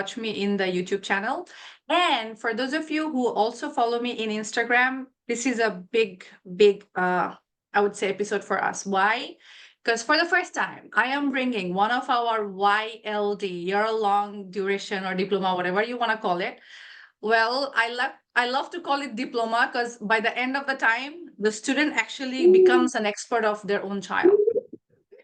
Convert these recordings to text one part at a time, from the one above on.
watch me in the YouTube channel. And for those of you who also follow me in Instagram, this is a big, I would say, episode for us. Why? Because for the first time, I am bringing one of our YLD, year-long duration or diploma, whatever you want to call it. Well, I love to call it diploma because by the end of the time, the student actually becomes an expert of their own child.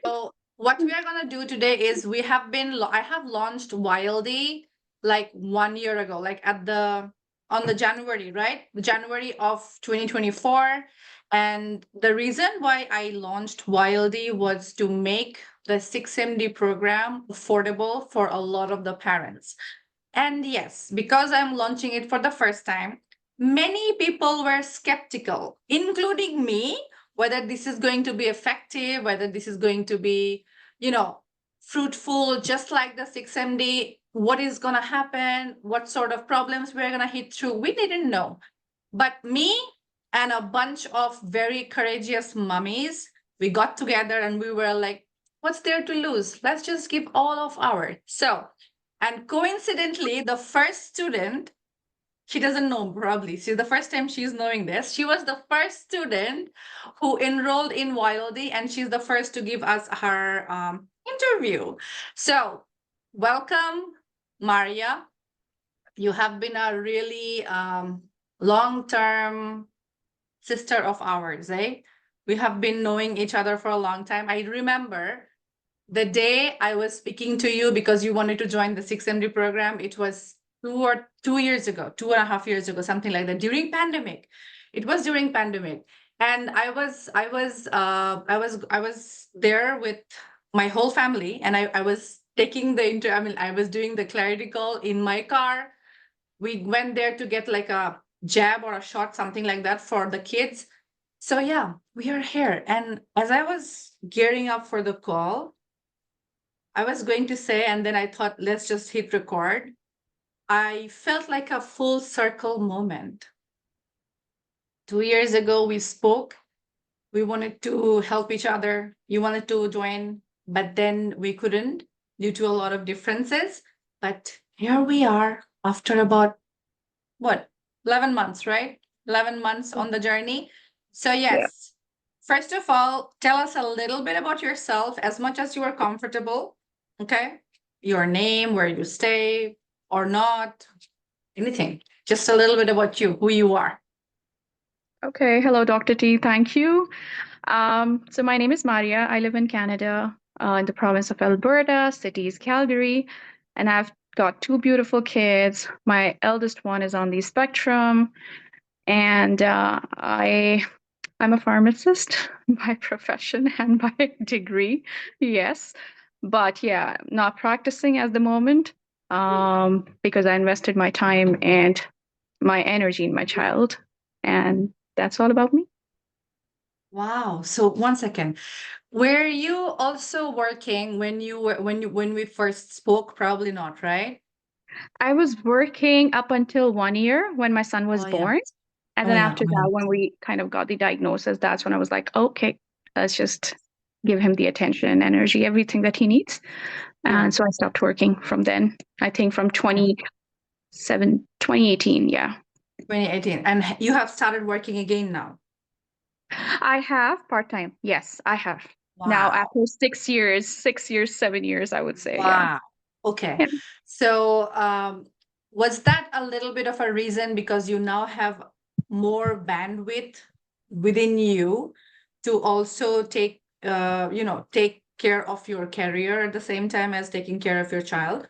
So what we are going to do today is I have launched YLD like 1 year ago, like on the January, right? The January of 2024. And the reason why I launched YLD was to make the 6MD program affordable for a lot of the parents. And yes, because I'm launching it for the first time, many people were skeptical, including me, whether this is going to be effective, whether this is going to be, fruitful, just like the 6MD. What is going to happen? What sort of problems we're going to hit through? We didn't know. But me and a bunch of very courageous mummies, we got together and we were like, what's there to lose? Let's just give all of ours. And coincidentally, the first student, she doesn't know probably. See, the first time she's knowing this, she was the first student who enrolled in YLD, and she's the first to give us her interview. So, welcome, Maria. You have been a really long-term sister of ours, eh? We have been knowing each other for a long time. I remember the day I was speaking to you because you wanted to join the 6MD program. It was 2 years ago, 2.5 years ago, something like that, during pandemic. It was during pandemic. And I was there with my whole family, and I was taking I was doing the clarity call in my car. We went there to get like a jab or a shot, something like that for the kids. So yeah, we are here. And as I was gearing up for the call, I was going to say, and then I thought, let's just hit record. I felt like a full circle moment. 2 years ago, we spoke. We wanted to help each other. You wanted to join, but then we couldn't due to a lot of differences. But here we are after about, 11 months, right? 11 months on the journey. So yes, first of all, tell us a little bit about yourself, as much as you are comfortable. Okay. Your name, where you stay or not, anything. Just a little bit about you, who you are. Okay, hello, Dr. T. Thank you. So my name is Maria. I live in Canada, in the province of Alberta, city is Calgary, and I've got two beautiful kids. My eldest one is on the spectrum, and I'm a pharmacist by profession and by degree. Yes, but yeah, not practicing at the moment because I invested my time and my energy in my child, and that's all about me. Wow. So 1 second. Were you also working when we first spoke? Probably not, right? I was working up until 1 year when my son was Oh yeah. born. And Oh then yeah. after that, when we kind of got the diagnosis, that's when I was like, okay, let's just give him the attention and energy, everything that he needs. Yeah. And so I stopped working from then, I think from 2018. Yeah. 2018. And you have started working again now. I have part time. Yes, I have. Now, Wow. after 6 years, 6 years, 7 years, I would say. Yeah. Wow. Okay. Yeah. So was that a little bit of a reason because you now have more bandwidth within you to also take care of your career at the same time as taking care of your child?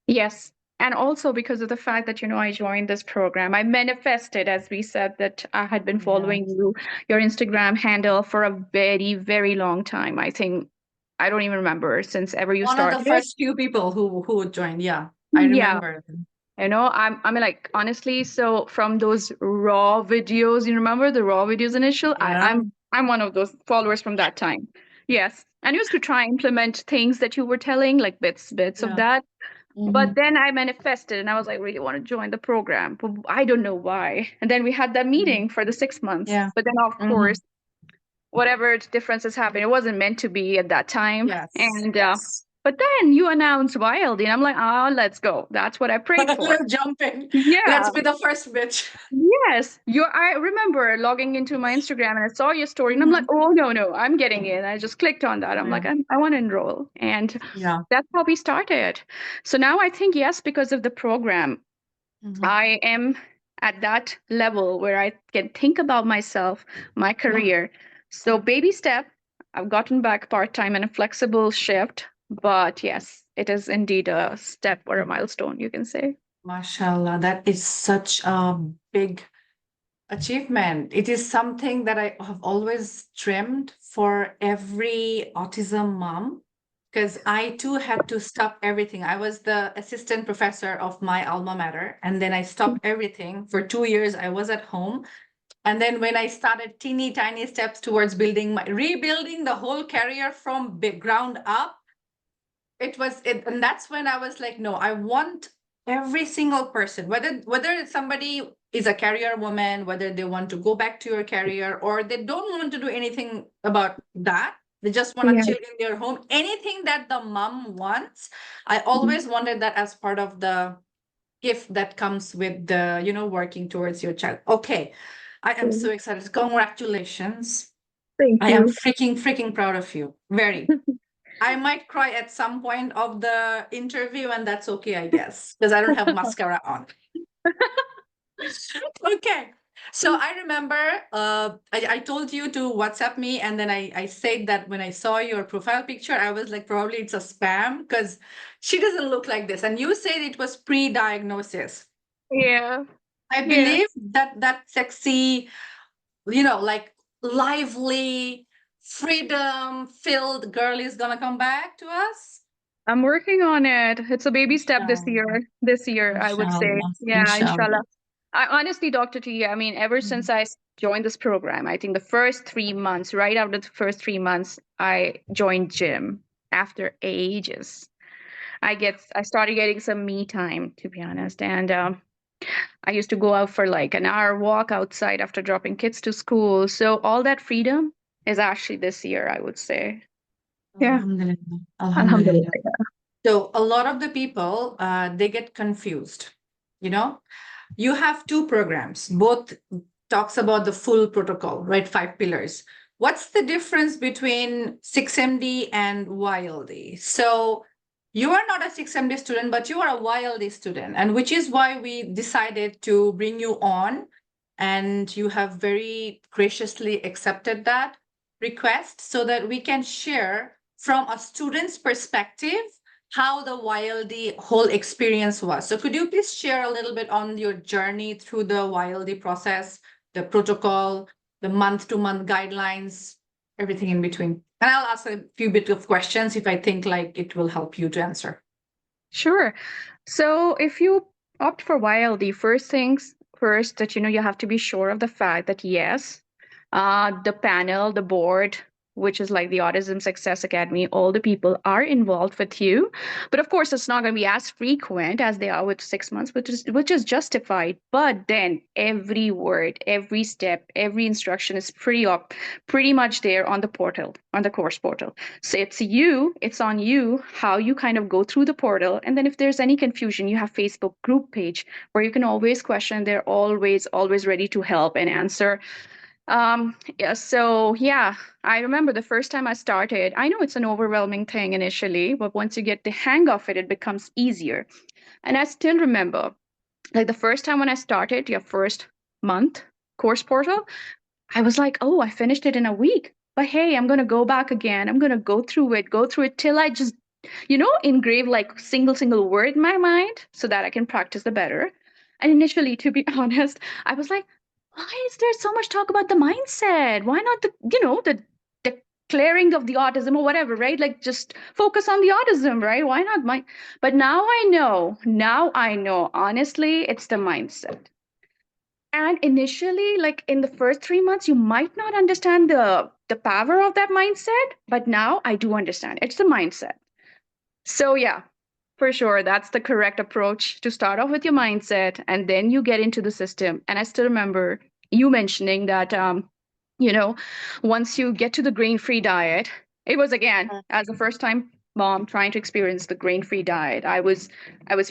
Yes. And also because of the fact that, I joined this program, I manifested, as we said, that I had been Yeah. following your Instagram handle for a very, very long time. I think, I don't even remember since ever you One of the started. first few people who joined. Yeah, I Yeah. remember. I mean, like, honestly, so from those raw videos, you remember the raw videos initial? Yeah. I'm one of those followers from that time. Yes. And used to try and implement things that you were telling, like bits of Yeah. that. But Mhm. then I manifested and I was like, really want to join the program. But I don't know why. And then we had that meeting for the 6 months. Yeah. But then, of Mhm. course, whatever differences happened, it wasn't meant to be at that time. Yes. And Yes. But then you announced YLD, and I'm like, ah, let's go. That's what I prayed for. Let's jump in. Let's Yeah. be the first bitch. Yes. I remember logging into my Instagram and I saw your story and I'm like, Mhm. oh no, no, I'm getting in. I just clicked on that. I'm Yeah. like, I want to enroll. And Yeah. that's how we started. So now I think, yes, because of the program, Mhm. I am at that level where I can think about myself, my Yeah. career. So baby step, I've gotten back part-time and a flexible shift. But yes, it is indeed a step or a milestone, you can say. Mashallah, that is such a big achievement. It is something that I have always dreamed for every autism mom, because I too had to stop everything. I was the assistant professor of my alma mater, and then I stopped everything. For 2 years, I was at home. And then when I started teeny tiny steps towards rebuilding the whole career from big ground up, it was it, and that's when I was like, no, I want every single person, whether somebody is a career woman, whether they want to go back to your career or they don't want to do anything about that, they just want to Yeah. chill in their home, anything that the mom wants. I Mhm. always wanted that as part of the gift that comes with the, working towards your child. Okay, I am so excited. Congratulations. Thank I am you. freaking proud of you, very. I might cry at some point of the interview, and that's okay, I guess, because I don't have mascara on. Okay. So I remember I told you to WhatsApp me, and then I said that when I saw your profile picture, I was like, probably it's a spam because she doesn't look like this. And you said it was pre-diagnosis. Yeah. I Yeah. believe that sexy, like lively, freedom-filled girl is gonna come back to us. I'm working on it. It's a baby step this year. Inshallah. This year, I would say. Inshallah. Yeah, inshallah. Inshallah. I honestly, Dr. T, I mean, ever since I joined this program, I think the first 3 months, right after the first 3 months, I joined gym after ages. I started getting some me time, to be honest. And I used to go out for like an hour walk outside after dropping kids to school. So all that freedom is actually this year, I would say. Yeah. Alhamdulillah. Alhamdulillah. Alhamdulillah. So a lot of the people, they get confused. You know, you have two programs, both talks about the full protocol, right? 5 pillars. What's the difference between 6MD and YLD? So you are not a 6MD student, but you are a YLD student, and which is why we decided to bring you on, and you have very graciously accepted that request so that we can share from a student's perspective how the YLD whole experience was. So could you please share a little bit on your journey through the YLD process, the protocol, the month-to-month guidelines, everything in between? And I'll ask a few bit of questions if I think like it will help you to answer. Sure. So if you opt for YLD, first things first, that you have to be sure of the fact that yes, the panel, the board, which is like the Autism Success Academy, all the people are involved with you. But of course, it's not going to be as frequent as they are with 6 months, which is justified. But then every word, every step, every instruction is pretty much there on the portal, on the course portal. So it's on you how you kind of go through the portal. And then if there's any confusion, you have Facebook group page where you can always question. They're always ready to help and answer. Yeah, so yeah, I remember the first time I started, I know it's an overwhelming thing initially, but once you get the hang of it, it becomes easier. And I still remember, like the first time when I started, your first month course portal, I was like, oh, I finished it in a week. But hey, I'm going to go back again. I'm going to go through it till I just, engrave like single word in my mind so that I can practice the better. And initially, to be honest, I was like, why is there so much talk about the mindset? Why not the clearing of the autism or whatever, right? Like just focus on the autism, right? Why not my, but now I know, honestly, it's the mindset. And initially, like in the first 3 months, you might not understand the power of that mindset, but now I do understand. It's the mindset. So yeah, for sure, that's the correct approach to start off with your mindset, and then you get into the system. And I still remember you mentioning that, you know, once you get to the grain-free diet, it was again as the first time. mom trying to experience the grain-free diet. I was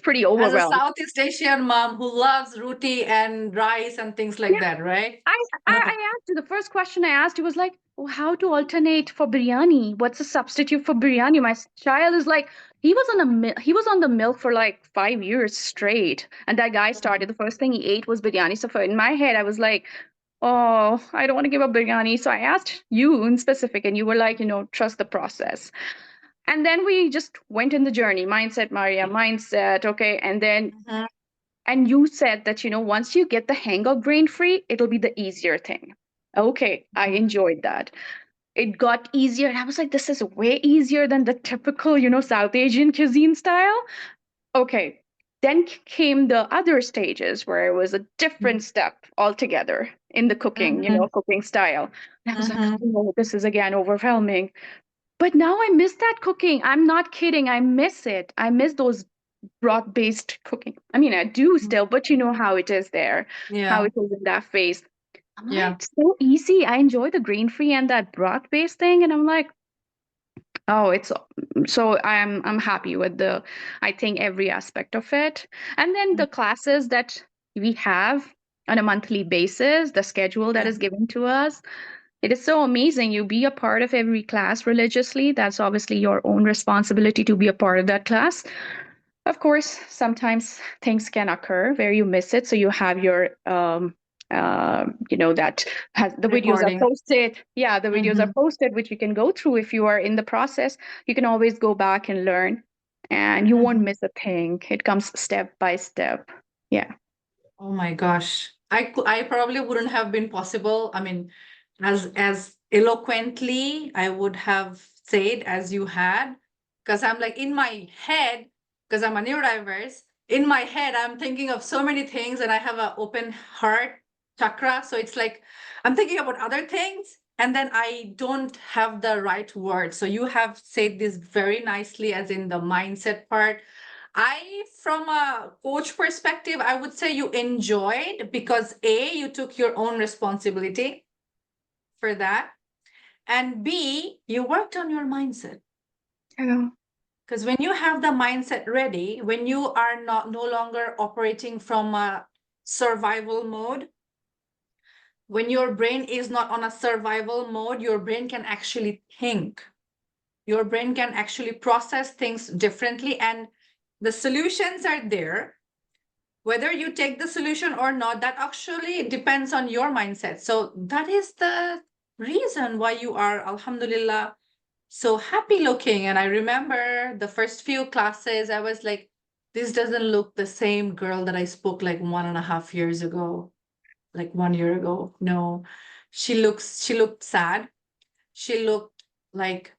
pretty As a overwhelmed. Southeast Asian mom who loves roti and rice and things like that, right? I, I asked you, the first question I asked you was like, "Oh, how to alternate for biryani? What's a substitute for biryani?" My child is like, he was on the milk for like 5 years straight, and that guy started. The first thing he ate was biryani. So in my head, I was like, "Oh, I don't want to give up biryani." So I asked you in specific, and you were like, trust the process. And then we just went in the journey, mindset, Maria, mindset, okay, Mhm, and you said that, once you get the hang of grain free, it'll be the easier thing. Okay, I mhm, enjoyed that. It got easier. And I was like, this is way easier than the typical, South Asian cuisine style. Okay. Then came the other stages where it was a different step altogether in the cooking, mhm, cooking style. And I was like, mhm, oh, this is again overwhelming. But now I miss that cooking. I'm not kidding. I miss it. I miss those broth-based cooking. I mean, I do mhm. still, but you know how it is there, how Yeah, it is in that phase. I'm like, yeah. so easy. I enjoy the grain-free and that broth-based thing. And I'm like, oh, it's so I'm happy with I think every aspect of it. And then the classes that we have on a monthly basis, the schedule that Yeah. is given to us, it is so amazing. You be a part of every class religiously. That's obviously your own responsibility to be a part of that class. Of course, sometimes things can occur where you miss it. So you have your, that has the videos are Recording. posted. Yeah, the videos are Mhm, posted, which you can go through if you are in the process. You can always go back and learn, and you won't mhm. miss a thing. It comes step by step. Yeah. Oh my gosh. I probably wouldn't have been possible. I mean, as eloquently I would have said as you had, because I'm like in my head, because I'm a neurodiverse, in my head I'm thinking of so many things and I have an open heart chakra. So it's like I'm thinking about other things and then I don't have the right words. So you have said this very nicely as in the mindset part. From a coach perspective, I would say you enjoyed because A, you took your own responsibility for that. And B, you worked on your mindset. Yeah. Because when you have the mindset ready, when you are not no longer operating from a survival mode, when your brain is not on a survival mode, your brain can actually think. Your brain can actually process things differently, and the solutions are there. Whether you take the solution or not, that actually depends on your mindset. So that is the reason why you are, alhamdulillah, so happy looking. And I remember the first few classes, I was like, this doesn't look the same girl that I spoke like 1.5 years ago, like 1 year ago. No, she looked sad. She looked like,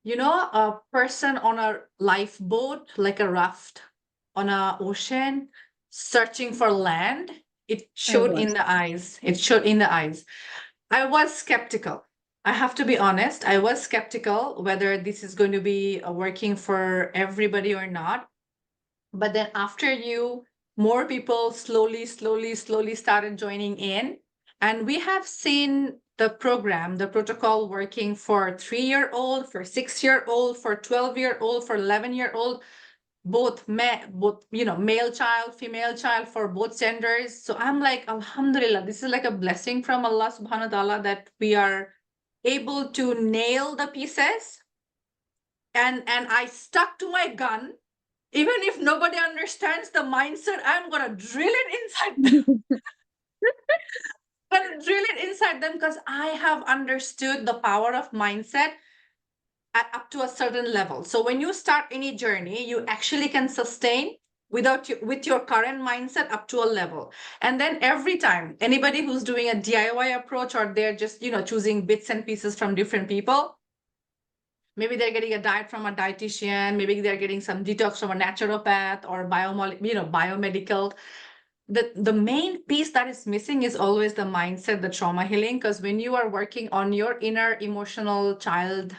a person on a lifeboat, like a raft on a ocean, searching for land. It I showed in was. the eyes. It showed in the eyes. I was skeptical. I have to be honest. I was skeptical whether this is going to be working for everybody or not. But then after you, more people slowly started joining in. And we have seen the program, the protocol working for 3-year-old, for 6-year-old, for 12-year-old, for 11-year-old, both, male child, female child, for both genders. So I'm like, Alhamdulillah, this is like a blessing from Allah subhanahu wa ta'ala that we are able to nail the pieces. And I stuck to my gun. Even if nobody understands the mindset, I'm gonna drill it inside them. I'm gonna drill it inside them because I have understood the power of mindset up to a certain level. So when you start any journey, you actually can sustain with your current mindset up to a level. And then every time anybody who's doing a DIY approach, or they're just choosing bits and pieces from different people, maybe they're getting a diet from a dietitian, maybe they're getting some detox from a naturopath or biomedical. The main piece that is missing is always the mindset, the trauma healing, because when you are working on your inner emotional child,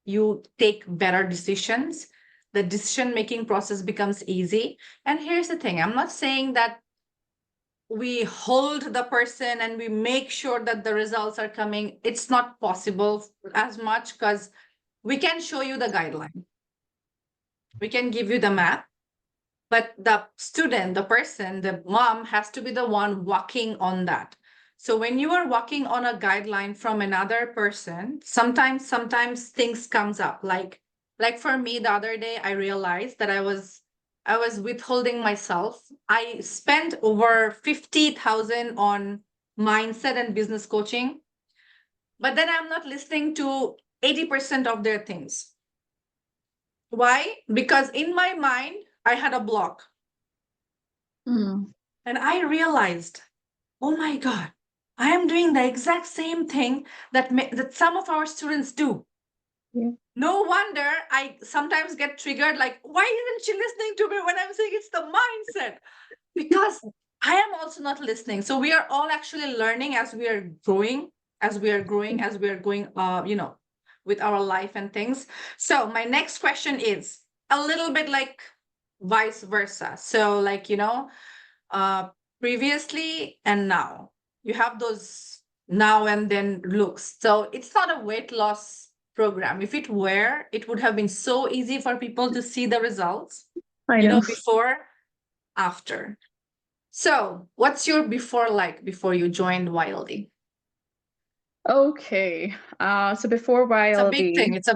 you take better decisions. The decision making process becomes easy. And here's the thing, I'm not saying that we hold the person and we make sure that the results are coming. It's not possible as much, because we can show you the guideline, we can give you the map, but the student, the person, the mom has to be the one walking on that. So when you are walking on a guideline from another person, sometimes things comes up, like for me the other day I realized that I was withholding myself. I spent over 50,000 on mindset and business coaching, but then I'm not listening to 80% of their things. Why? Because in my mind I had a block. Mm. And I realized, oh my God, I am doing the exact same thing that some of our students do. Yeah. No wonder I sometimes get triggered, like, why isn't she listening to me when I'm saying it's the mindset? Because I am also not listening. So we are all actually learning as we are growing, as we are going, with our life and things. So my next question is a little bit like vice versa. So, like, uh, previously and now. You have those now and then looks. So it's not a weight loss program. If it were, it would have been so easy for people to see the results, I know. before, after. So what's your before like before you joined YLD? Okay. So before It's a big YLD, thing. It's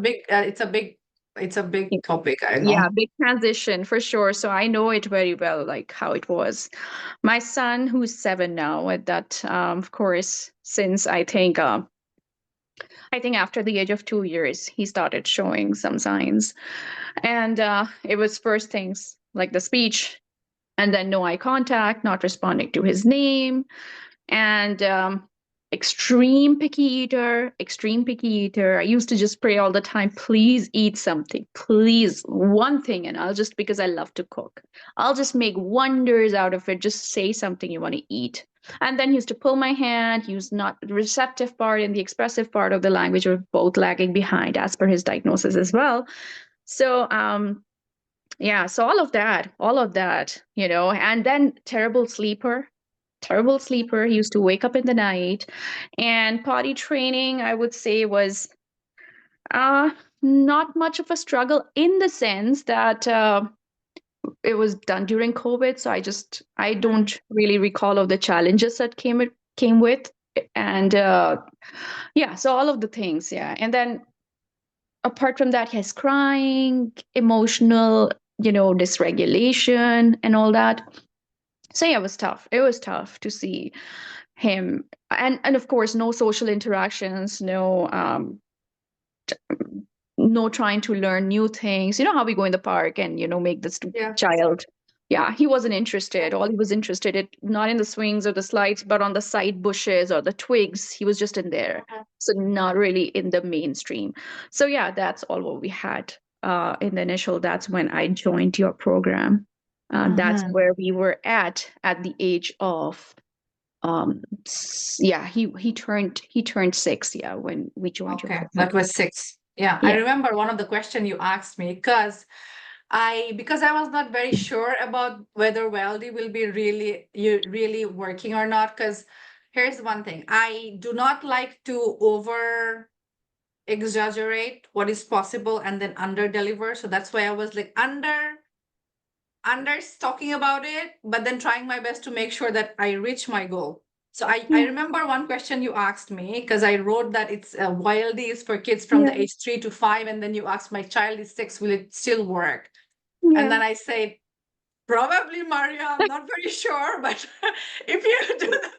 a big topic. I yeah, know. big transition for sure. So I know it very well, like how it was. My son, who's 7 now, at that, of course, since I think after the age of 2 years, he started showing some signs, and it was first things like the speech, and then no eye contact, not responding to his name, and extreme picky eater. I used to just pray all the time, please eat something, please, one thing, and I'll just, because I love to cook, I'll just make wonders out of it, just say something you want to eat. And then he used to pull my hand. He was not, the receptive part and the expressive part of the language were both lagging behind as per his diagnosis as well. So yeah, so all of that, and then terrible sleeper. He used to wake up in the night. And potty training, I would say, was uh, not much of a struggle, in the sense that it was done during COVID. So I Mhm. don't really recall of the challenges that came with. And yeah, so all of the things, yeah. And then apart from that, yes, crying, emotional, dysregulation and all that. So yeah, it was tough to see him. And of course, no social interactions, no trying to learn new things. You know how we go in the park and make this Yeah. child. Yeah, he wasn't interested. All he was interested in, not in the swings or the slides, but on the side bushes or the twigs. He was just in there, Mhm. so not really in the mainstream. So yeah, that's all what we had in the initial. That's when I joined your program. That's Mhm. where we were at the age of yeah, he turned 6, yeah, when we joined your Okay, program. that was 6. Yeah, I Yeah. remember one of the question you asked me, because I was not very sure about whether Weldy will be really working or not. Because here's one thing, I do not like to over exaggerate what is possible and then under deliver. So that's why I was like under talking about it, but then trying my best to make sure that I reach my goal. So I Yeah. remember one question you asked me, because I wrote that it's YLD is for kids from Yeah. the age 3 to 5, and then you asked, my child is 6, will it still work? And Yeah. then I said, probably, Maria, I'm not very sure, but if you do that,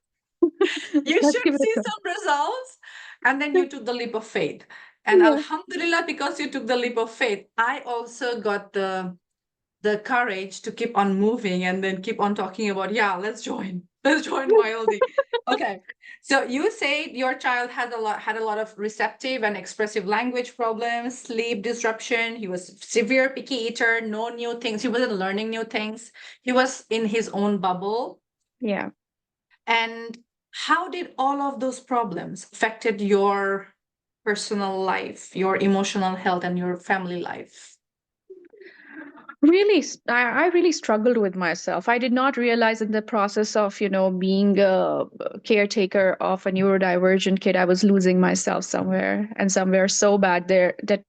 you Let's should give it a see try. some results. And then you took the leap of faith. And Yeah. Alhamdulillah, because you took the leap of faith, I also got the courage to keep on moving and then keep on talking about, yeah, let's join YLD. Okay, so you say your child had a lot of receptive and expressive language problems, sleep disruption. He was severe picky eater, no new things, he wasn't learning new things, he was in his own bubble. Yeah. And how did all of those problems affected your personal life, your emotional health, and your family life? Really, I really struggled with myself. I did not realize in the process of, being a caretaker of a neurodivergent kid, I was losing myself somewhere, and somewhere so bad there that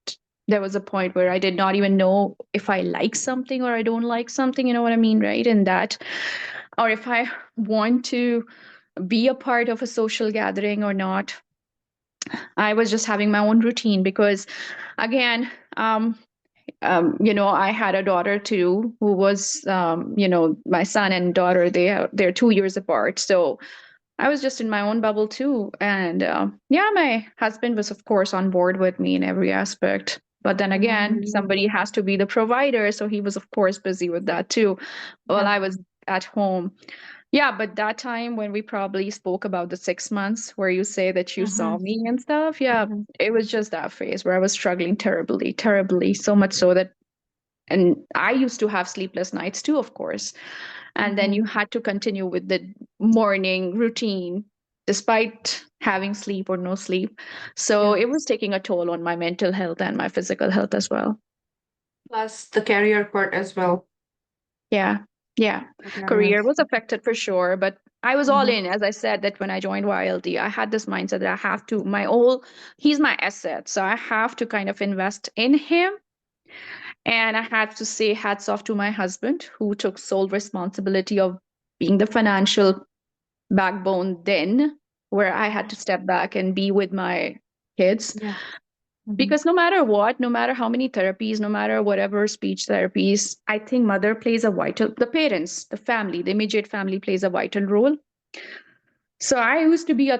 there was a point where I did not even know if I like something or I don't like something, you know what I mean, right? And that, or if I want to be a part of a social gathering or not. I was just having my own routine because, again, I had a daughter too who was, my son and daughter, they're 2 years apart. So I was just in my own bubble too. And yeah, my husband was, of course, on board with me in every aspect. But then again, Mhm. somebody has to be the provider. So he was, of course, busy with that too while Yeah. I was at home. Yeah, but that time when we probably spoke about the 6 months where you say that you saw Mhm. me and stuff, yeah, Mhm. it was just that phase where I was struggling terribly, terribly, so much so that, and I used to have sleepless nights too, of course. And then you Mhm. had to continue with the morning routine despite having sleep or no sleep. So Yeah. it was taking a toll on my mental health and my physical health as well. Plus the career part as well. Yeah. Yeah. Yeah. Career was affected for sure, but I was all Mhm. in. As I said, that when I joined YLD, I had this mindset that I have to, he's my asset. So I have to kind of invest in him. And I had to say hats off to my husband, who took sole responsibility of being the financial backbone then, where I had to step back and be with my kids. Yeah. Mhm. Because no matter what, no matter how many therapies, no matter whatever speech therapies, I think mother plays a vital, the parents, the family, the immediate family plays a vital role. So I used to be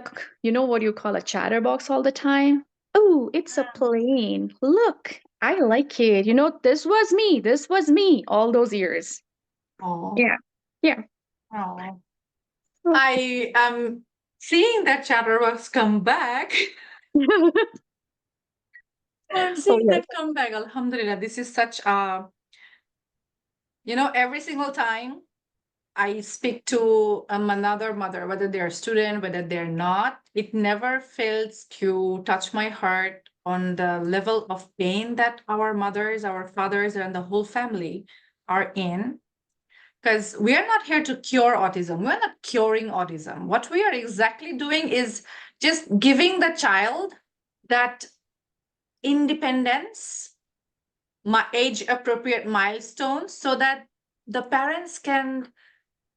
you know what you call a chatterbox all the time. Oh, it's a plane. Look, I like it. This was me all those years. Oh. Yeah. Yeah. Oh. I am seeing that Chatterbox come back. I'm Oh, seeing yes. that come back. Alhamdulillah. This is such a, every single time I speak to another mother, whether they're a student, whether they're not, it never fails to touch my heart on the level of pain that our mothers, our fathers, and the whole family are in. Because we are not here to cure autism. We're not curing autism. What we are exactly doing is just giving the child that independence, my age appropriate milestones, so that the parents can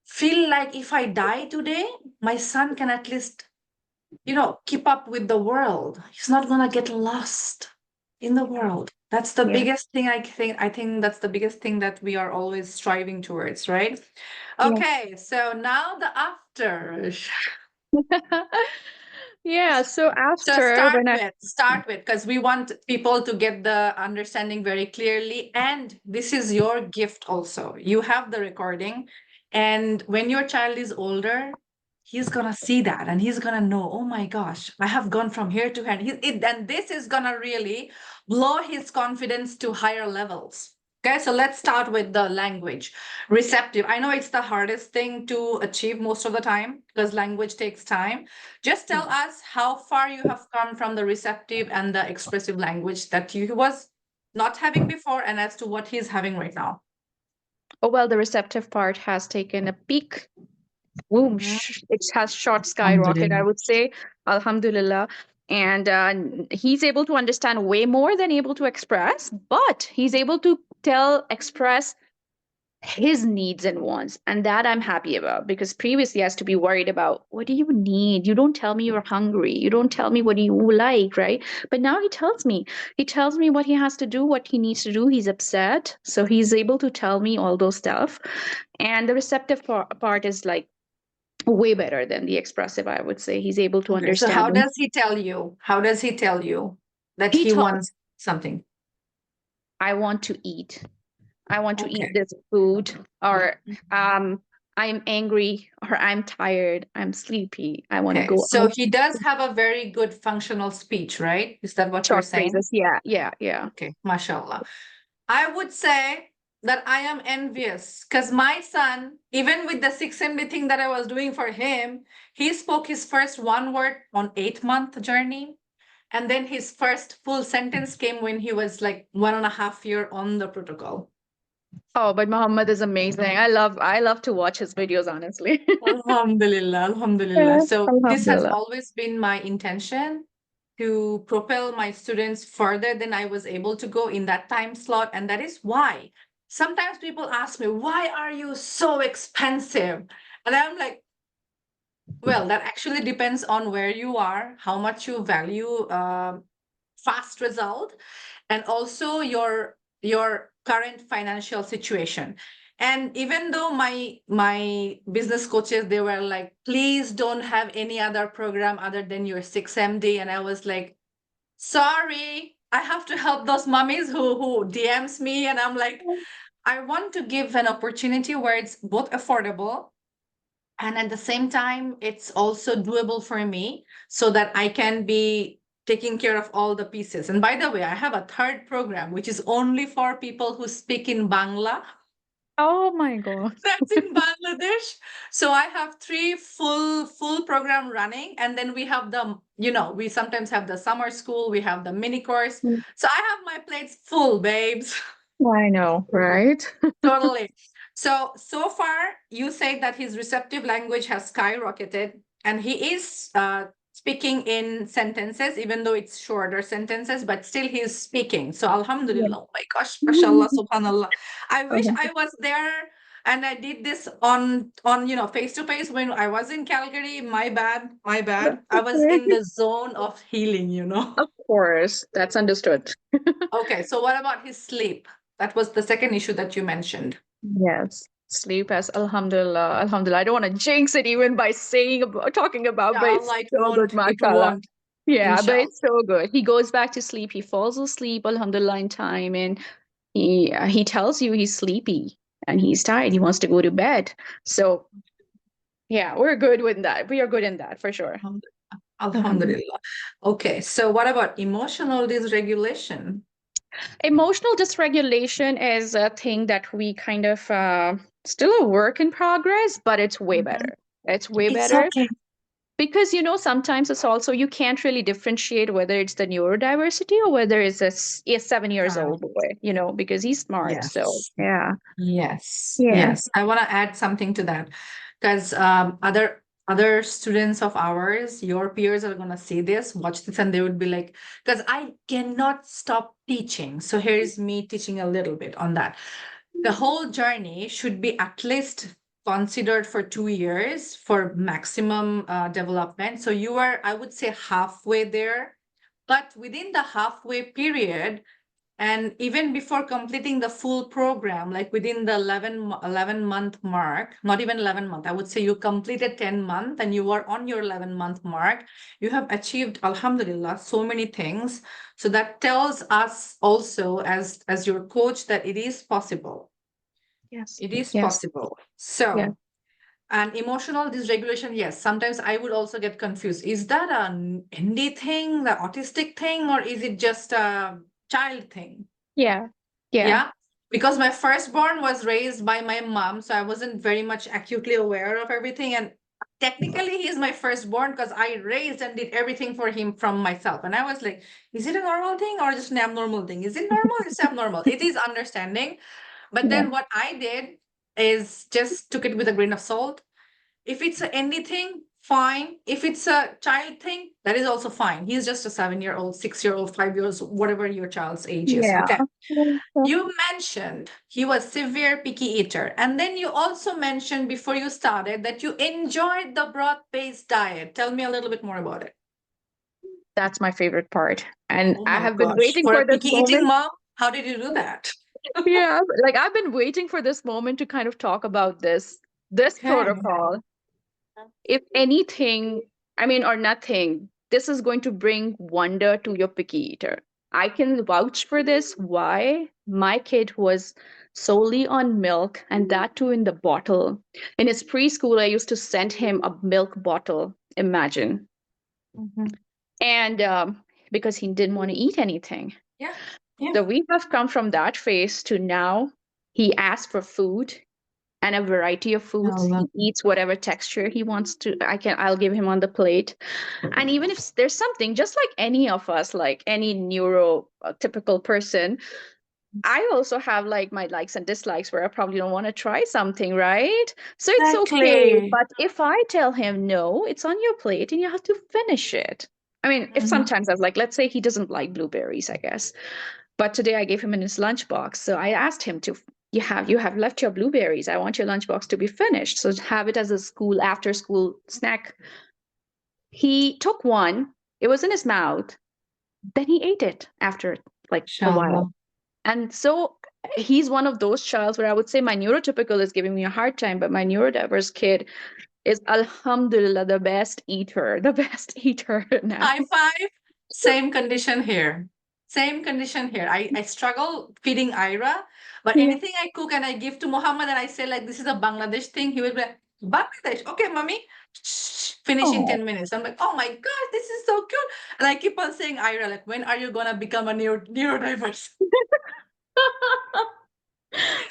feel like if I die today, my son can at least, keep up with the world. He's not gonna get lost in the world. That's the Yeah. biggest thing I think. I think that's the biggest thing that we are always striving towards, right? Yeah. Okay, so now the after. Yeah. So So after start when I, with, start with, because we want people to get the understanding very clearly. And this is your gift also. You have the recording. And when your child is older, he's gonna see that and he's gonna know, oh my gosh, I have gone from here to here. And this is gonna really blow his confidence to higher levels. Okay, so let's start with the language. Receptive. I know it's the hardest thing to achieve most of the time because language takes time. Just tell us how far you have come from the receptive and the expressive language that you was not having before and as to what he's having right now. oh, well, the receptive part has taken a peak. Boom, Mhm. it has shot skyrocket, I Alhamdulillah. would say. Alhamdulillah. And he's able to understand way more than able to express, but he's able to express his needs and wants, and that I'm happy about, because previously I used to be worried about, what do you need? You don't tell me you're hungry, you don't tell me what you like, right? But now he tells me what he has to do, what he needs to do. He's upset, so he's able to tell me all those stuff. And the receptive part is like way better than the expressive, I would say. He's able to Okay, so understand how them. does he tell you? How does he tell you that He he talks, wants something? I want to eat. I want to Okay. eat this food, or um, I'm angry, or I'm tired, I'm sleepy, I want to Okay, go so out. he does have a very good functional speech, right? Is that what you're Short saying? phrases. Yeah, yeah, yeah. Okay, mashallah. I would say that I am envious because my son, even with the 6 MD thing that I was doing for him, he spoke his first one word on 8 month journey. And then his first full sentence came when he was like 1.5 year on the protocol. Oh, but Muhammad is amazing. I love to watch his videos, honestly. Alhamdulillah, Alhamdulillah. Yeah, So this has alhamdulillah. always been my intention. to propel my students further than I was able to go in that time slot. And that is why sometimes people ask me, why are you so expensive? And I'm like, well, that actually depends on where you are, how much you value fast result, and also your current financial situation. And even though my business coaches, they were like, please don't have any other program other than your 6MD. And I was like, sorry, I have to help those mummies who DMs me. And I'm like, I want to give an opportunity where it's both affordable and at the same time it's also doable for me so that I can be taking care of all the pieces. And by the way, I have a third program which is only for people who speak in Bangla. Oh my God. That's in Bangladesh. So I have three full program running, and then we have the, we sometimes have the summer school, we have the mini course. Mm, So I have my plates full, babes. I know, right? Totally. So far, you say that his receptive language has skyrocketed, and he is speaking in sentences, even though it's shorter sentences, but still he's speaking. So, Yeah. Alhamdulillah, oh my gosh, mashallah, subhanallah. I wish Oh, I was there and I did this on face to face when I was in Calgary. My bad, my that's bad. I was okay. in the zone of healing. Of course, that's understood. Okay, so what about his sleep? That was the second issue that you mentioned. Yes. Sleep as Alhamdulillah. Alhamdulillah. I don't want to jinx it even by saying about talking about, Yeah, but it's Allah, it so good, won't. It mashallah. won't. Yeah, but Inshallah. it's so good. He goes back to sleep. He falls asleep, Alhamdulillah, in time, and he tells you he's sleepy and he's tired. He wants to go to bed. So yeah, we're good with that. We are good in that for sure. Alhamdulillah. Alhamdulillah. Okay, so what about emotional dysregulation? Emotional dysregulation is a thing that we kind of still a work in progress, but it's way Mhm. better. It's way better Exactly. because sometimes it's also you can't really differentiate whether it's the neurodiversity or whether it's a 7 years Child. old boy, because he's smart. So Yes. yeah, Yes. yeah, Yes. I want to add something to that because other students of ours, your peers are gonna see this, watch this, and they would be like, because I cannot stop teaching. So here is me teaching a little bit on that. The whole journey should be at least considered for 2 years for maximum development. So you are, I would say, halfway there. But within the halfway period, and even before completing the full program, like within the 11-month mark, not even 11 month, I would say you completed 10 month and you are on your 11-month mark, you have achieved, alhamdulillah, so many things. So that tells us also as your coach that it is possible. yes, It is yes, possible. yeah, So, and emotional dysregulation, yes, sometimes I would also get confused. Is that an ND thing, the autistic thing, or is it just a child thing? yeah, yeah, Yeah, because my firstborn was raised by my mom, so I wasn't very much acutely aware of everything. And technically, he's my firstborn because I raised and did everything for him from myself. And I was like, is it a normal thing or just an abnormal thing? Is it normal? It's abnormal. It is understanding. But yeah, then what I did is just took it with a grain of salt. If it's anything, fine. If it's a child thing, that is also fine. He's just a 7-year-old, 6-year-old, 5 years, whatever your child's age is. yeah. Okay. You mentioned he was severe picky eater, and then you also mentioned before you started that you enjoyed the broth-based diet. Tell me a little bit more about it. That's my favorite part, and Oh I my have been gosh. waiting For a for this picky eating moment. mom, how did you do that? Yeah, like I've been waiting for this moment to kind of talk about this Okay. protocol. If anything, I mean, or nothing, this is going to bring wonder to your picky eater. I can vouch for this. Why? My kid was solely on milk, and that too in the bottle. In his preschool, I used to send him a milk bottle, imagine. Mhm. And because he didn't want to eat anything. Yeah. Yeah. So we have come from that phase to now he asks for food and a variety of foods. Allah. He eats whatever texture he wants to. I'll give him on the plate. And even if there's something, just like any of us, like any neurotypical person, I also have like my likes and dislikes where I probably don't want to try something, right? So it's okay. Exactly. But if I tell him no, it's on your plate and you have to finish it. I mean, if Mhm. sometimes I've like, let's say he doesn't like blueberries, I guess. But today I gave him in his lunchbox. So I asked him to, you have left your blueberries. I want your lunchbox to be finished. So have it as a school after school snack. He took one, it was in his mouth, then he ate it after like a while. Inshallah. And so he's one of those childs where I would say my neurotypical is giving me a hard time, but my neurodiverse kid is alhamdulillah the best eater, the best eater now. High five. Same condition here. Same condition here. I struggle feeding Ira, but Yeah. anything I cook and I give to Muhammad and I say like this is a Bangladesh thing, he will be like, Bangladesh, okay, mommy. Finish in Oh. 10 minutes. I'm like, oh my God, this is so cute. And I keep on saying, Ira, like, when are you gonna become a neurodiverse?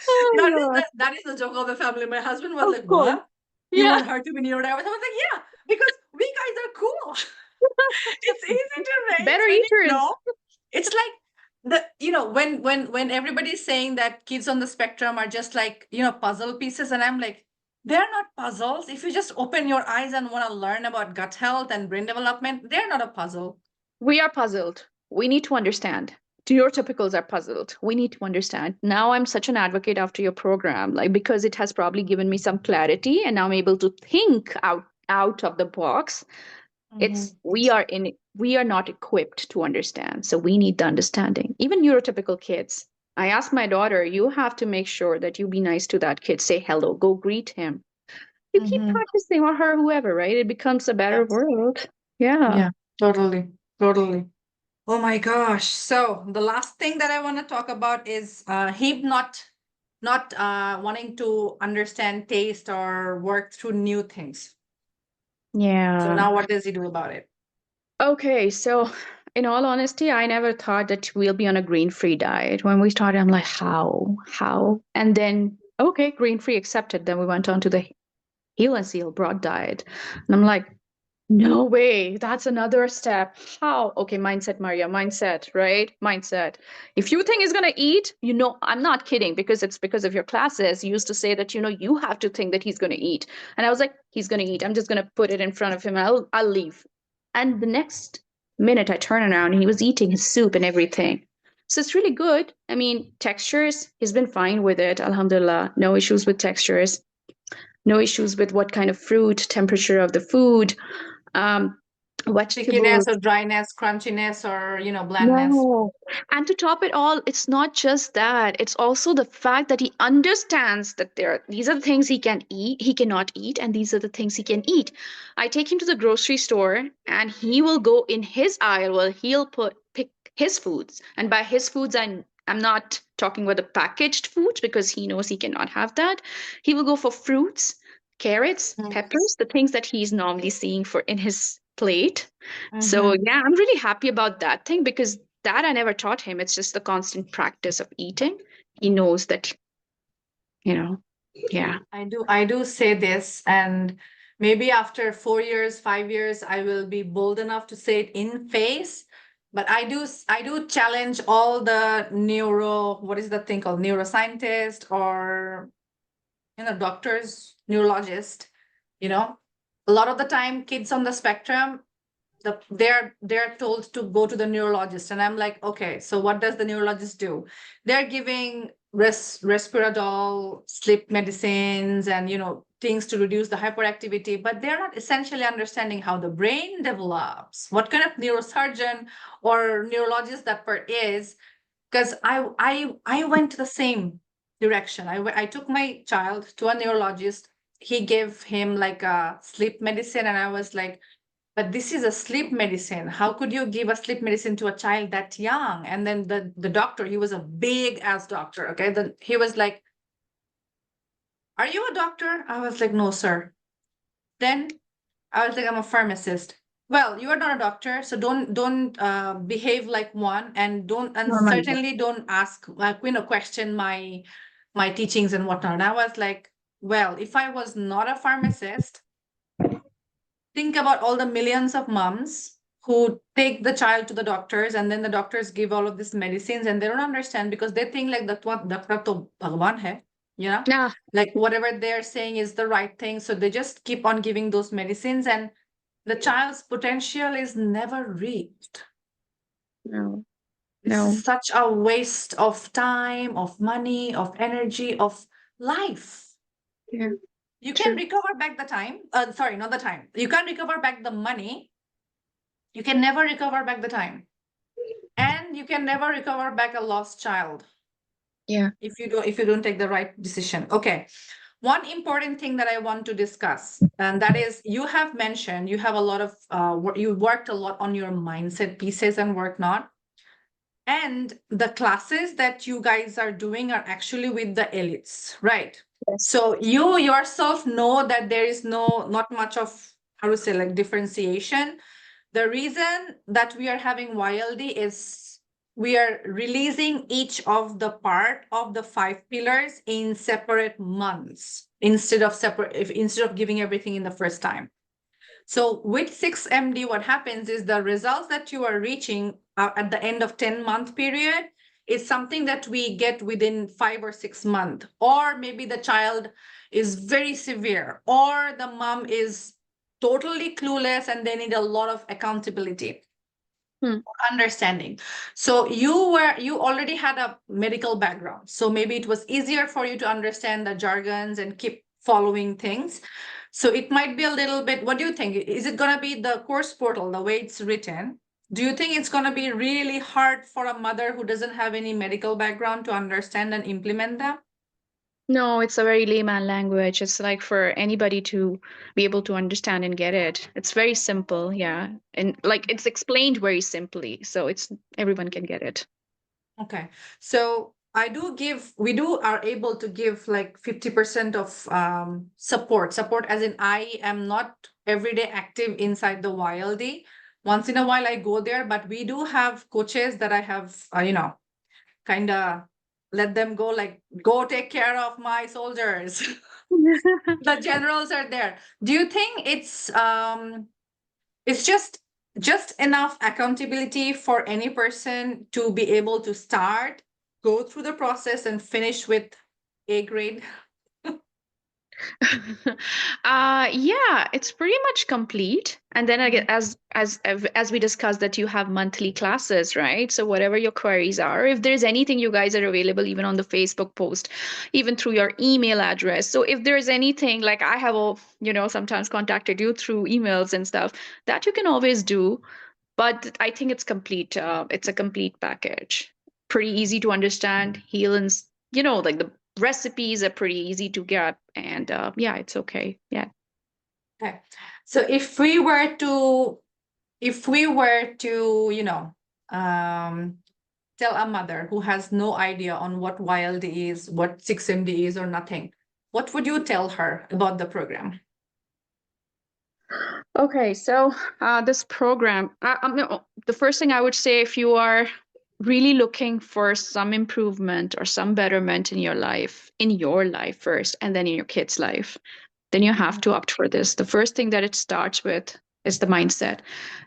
Oh That is Lord. that is the joke of the family. My husband was Of like, course. what? You Yeah. want her to be neurodiverse? I was like, yeah, because we guys are cool. It's easy to raise Better when you eaters. know. It's like when everybody's saying that kids on the spectrum are just like puzzle pieces, and I'm like, they're not puzzles. If you just open your eyes and want to learn about gut health and brain development, they're not a puzzle. We are puzzled. We need to understand. Neurotypicals are puzzled. We need to understand. Now I'm such an advocate after your program, like because it has probably given me some clarity and now I'm able to think out of the box. It's Mhm. we are not equipped to understand. So we need the understanding. Even neurotypical kids. I asked my daughter, you have to make sure that you be nice to that kid. Say hello, go greet him. You keep Mhm. practicing, or her, whoever, right? It becomes a better Yes. world. Yeah. Yeah, totally. Totally. Oh my gosh. So the last thing that I want to talk about is him not wanting to understand taste or work through new things. So Yeah. now what does he do about it? Okay, so in all honesty, I never thought that we'll be on a grain-free diet. When we started, I'm like, how? How? And then, okay, grain-free accepted. Then we went on to the Heal and Seal broad diet. And I'm like, no way, that's another step. How? Okay, mindset, Maria, mindset, right? Mindset. If you think he's gonna eat, I'm not kidding because it's because of your classes. You used to say that, you have to think that he's gonna eat. And I was like, he's gonna eat. I'm just gonna put it in front of him. I'll leave. And the next minute I turn around and he was eating his soup and everything. So it's really good. I mean, textures, he's been fine with it. Alhamdulillah. No issues with textures, no issues with what kind of fruit, temperature of the food, um, Stickiness vegetables. or dryness, crunchiness or blandness. No. And to top it all, it's not just that. It's also the fact that he understands that these are the things he can eat, he cannot eat, and these are the things he can eat. I take him to the grocery store and he will go in his aisle where he'll pick his foods. And by his foods, I'm not talking about the packaged foods because he knows he cannot have that. He will go for fruits, carrots, peppers, the things that he's normally seeing for in his plate. So Mm-hmm. yeah, I'm really happy about that thing because that I never taught him. It's just the constant practice of eating. He knows that, you know, yeah. I do say this, and maybe after 4 years, 5 years, I will be bold enough to say it in face. But I do challenge all the what is that thing called, neuroscientist or doctors, neurologist. You know, a lot of the time, kids on the spectrum, they're told to go to the neurologist, and I'm like, okay, so what does the neurologist do? They're giving respiradol, sleep medicines, and things to reduce the hyperactivity, but they're not essentially understanding how the brain develops, what kind of neurosurgeon or neurologist that part is. Because I went the same direction. I took my child to a neurologist. He gave him like a sleep medicine, and I was like, but this is a sleep medicine. How could you give a sleep medicine to a child that young? And then the doctor, he was a big ass doctor. Okay. Then he was like, are you a doctor? I was like, no, sir. Then I was like, I'm a pharmacist. Well, you are not a doctor, so don't behave like one, and don't, and Normally. certainly don't ask question my teachings and whatnot. And I was like, well, if I was not a pharmacist, think about all the millions of moms who take the child to the doctors, and then the doctors give all of these medicines, and they don't understand because they think like that what doctor to bhagwan hai, you know, Yeah. like whatever they're saying is the right thing. So they just keep on giving those medicines, and the child's potential is never reached. No, This is no. such a waste of time, of money, of energy, of life. Yeah, You can true. recover back the time. Sorry, not the time. You can recover back the money. You can never recover back the time. And you can never recover back a lost child Yeah. if you don't take the right decision. Okay. One important thing that I want to discuss, and that is you have mentioned you have a lot of you worked a lot on your mindset pieces and whatnot. And the classes that you guys are doing are actually with the elites, right? Yes. So you yourself know that there is not much of, how to say, like differentiation. The reason that we are having YLD is we are releasing each of the part of the 5 pillars in separate months instead of giving everything in the first time. So with 6MD, what happens is the results that you are reaching at the end of 10-month period is something that we get within 5 or 6 months, or maybe the child is very severe, or the mom is totally clueless and they need a lot of accountability, Hmm. understanding. So you already had a medical background, so maybe it was easier for you to understand the jargons and keep following things. So it might be a little bit, what do you think? Is it going to be the course portal, the way it's written? Do you think it's going to be really hard for a mother who doesn't have any medical background to understand and implement them? No, it's a very layman language. It's like for anybody to be able to understand and get it. It's very simple, yeah. And like it's explained very simply, so it's everyone can get it. Okay. So we do are able to give like 50% of support as in I am not everyday active inside the YLD. Once in a while I go there, but we do have coaches that I have, kind of let them go, like, go take care of my soldiers. The generals are there. Do you think it's just enough accountability for any person to be able to start, go through the process, and finish with A grade? Yeah, it's pretty much complete. And then I get Mhm. as we discussed that you have monthly classes, right? So whatever your queries are, if there's anything you guys are available even on the Facebook post, even through your email address. So if there's anything like I have all, sometimes contacted you through emails and stuff, that you can always do. But I think it's complete. It's a complete package. Pretty easy to understand. Heal and like the recipes are pretty easy to get, and yeah, it's okay. Yeah. Okay. So if we were to, tell a mother who has no idea on what YLD is, what 6MD is, or nothing, what would you tell her about the program? Okay, so this program, the first thing I would say, if you are really looking for some improvement or some betterment in your life first, and then in your kid's life, then you have to opt for this. The first thing that it starts with is the mindset.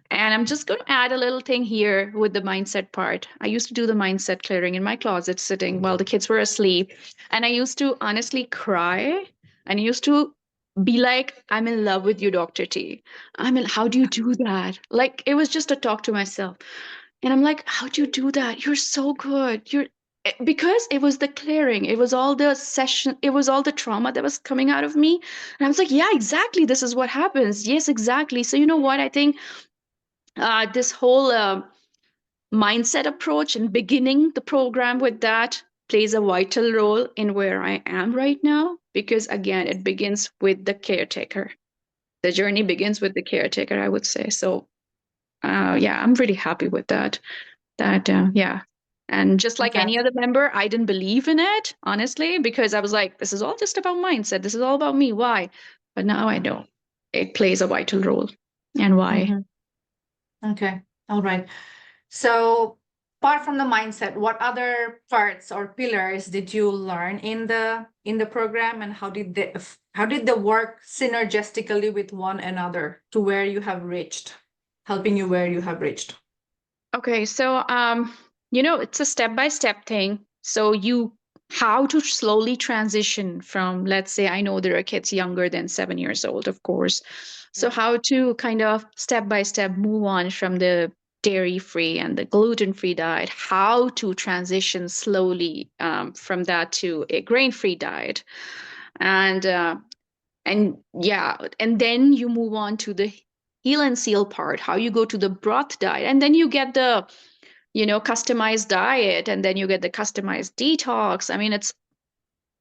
And I'm just going to add a little thing here with the mindset part. I used to do the mindset clearing in my closet sitting while the kids were asleep. And I used to honestly cry and I used to be like, I'm in love with you, Dr. T. How do you do that? Like, it was just a talk to myself. And I'm like, how do you do that? You're so good. Because it was the clearing, it was all the session, it was all the trauma that was coming out of me. And I was like, yeah, exactly. This is what happens. Yes, exactly. So, you know what? I think this whole mindset approach and beginning the program with that plays a vital role in where I am right now. Because again, it begins with the caretaker. The journey begins with the caretaker, I would say. So, yeah, I'm pretty happy with that. Yeah. And just like Okay. any other member, I didn't believe in it, honestly, because I was like, this is all just about mindset. This is all about me. Why? But now I know it plays a vital role and why. Mhm. Okay. All right. So, apart from the mindset, what other parts or pillars did you learn in the program, and how did they work synergistically with one another to where you have reached, helping you where you have reached? Okay, so it's a step by step thing. So you how to slowly transition from, let's say, I know there are kids younger than 7 years old, of course. So, Yeah. how to kind of step by step move on from the dairy free and the gluten free diet, how to transition slowly from that to a grain free diet. And, and yeah, and then you move on to the heal and seal part, how you go to the broth diet, and then you get the customized diet, and then you get the customized detox. I mean, it's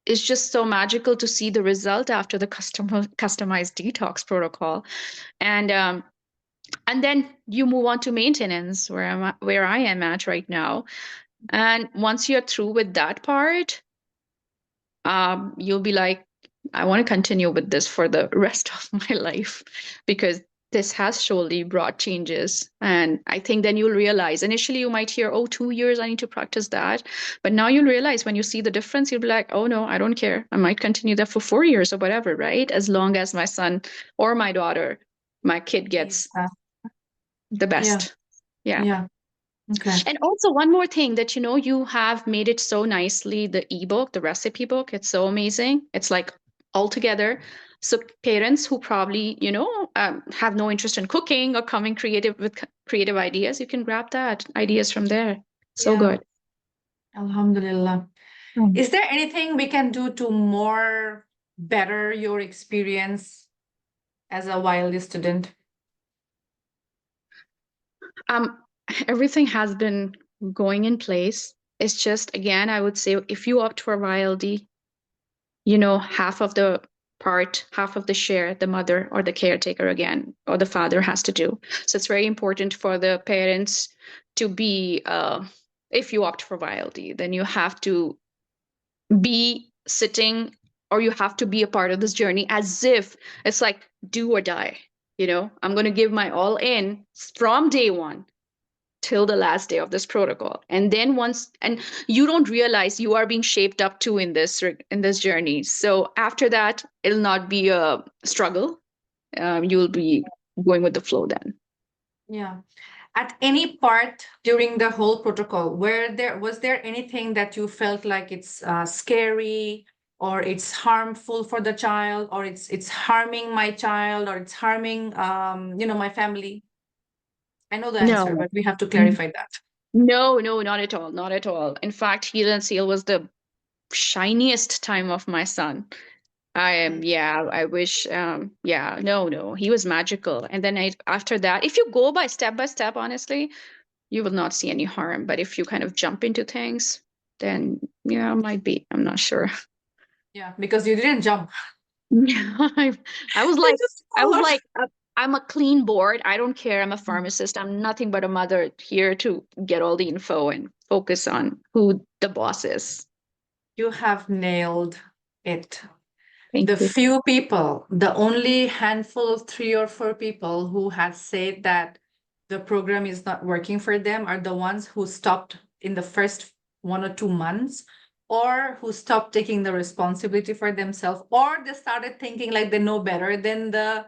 just so magical to see the result after the customized detox protocol. And then you move on to maintenance, where I am at right now. And once you're through with that part, you'll be like, I want to continue with this for the rest of my life, because this has surely brought changes. And I think then you'll realize, initially you might hear, oh, 2 years, I need to practice that. But now you'll realize, when you see the difference, you'll be like, oh no, I don't care. I might continue that for 4 years or whatever, right? As long as my son or my daughter, my kid Yes. gets the Yeah. best. Yeah. Yeah. Okay. And also one more thing, that you have made it so nicely, the ebook, the recipe book, it's so amazing. It's like all together. So parents who probably, have no interest in cooking or coming creative with creative ideas, you can grab that ideas from there. So Yeah. good. Alhamdulillah. Mm. Is there anything we can do to more better your experience as a YLD student? Um, Everything has been going in place. It's just, again, I would say, if you opt for YLD, half of the share, the mother or the caretaker, again, or the father, has to do. So it's very important for the parents to be, if you opt for YLD, then you have to be sitting, or you have to be a part of this journey, as if it's like do or die. I'm going to give my all in from day one till the last day of this protocol. And then you don't realize you are being shaped up too in this journey. So after that, it'll not be a struggle. You'll be going with the flow then. Yeah. At any part during the whole protocol, was there anything that you felt like it's scary, or it's harmful for the child, or it's harming my child, or it's harming my family? I know the answer, No. but we have to clarify that. No, no, not at all. Not at all. In fact, Heel and Seal was the shiniest time of my son. Mm. Yeah, I wish, yeah, no, no, he was magical. And then after that, if you go by step, honestly, you will not see any harm. But if you kind of jump into things, then yeah, might be. I'm not sure. Yeah, because you didn't jump. Yeah, I was You like, just I was followed. like, I'm a clean board. I don't care. I'm a pharmacist. I'm nothing but a mother here to get all the info and focus on who the boss is. You have nailed it. Thank The you. few people, the only handful of 3 or 4 people who have said that the program is not working for them are the ones who stopped in the first 1 or 2 months, or who stopped taking the responsibility for themselves, or they started thinking like they know better than the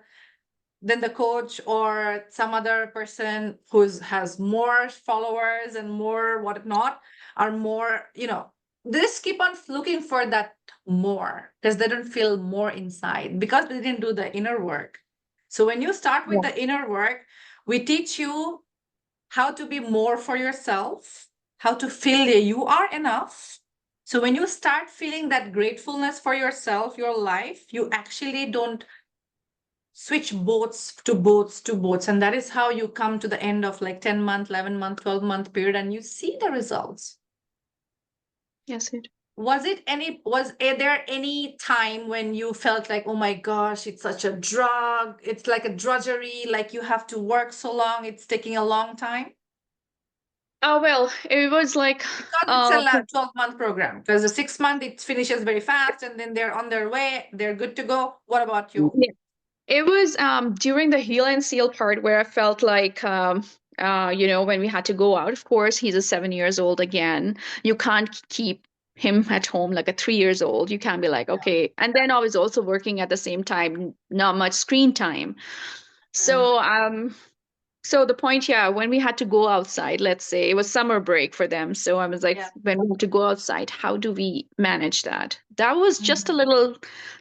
coach or some other person who's has more followers and more whatnot, are more, they just keep on looking for that more because they don't feel more inside because they didn't do the inner work. So when you start with Yeah. the inner work, we teach you how to be more for yourself, how to feel that you are enough. So when you start feeling that gratefulness for yourself, your life, you actually don't switch boats to boats to boats, and that is how you come to the end of like 10-month, 11-month, 12-month period, and you see the results. Yes, it. Was there any time when you felt like, oh my gosh, it's such a drug, it's like a drudgery, like you have to work so long, it's taking a long time? Oh well, it was like, Because it's a 12-month program, because the 6 month it finishes very fast and then they're on their way, they're good to go. What about you? yeah. It was during the heel and seal part where I felt like, when we had to go out. Of course, he's a 7 years old again. You can't keep him at home like a 3 years old. You can't be like, okay. And then I was also working at the same time, not much screen time. Mm. So So the point, yeah, when we had to go outside, let's say it was summer break for them. So I was like, Yeah. when we had to go outside, how do we manage that? That was just a Mhm. little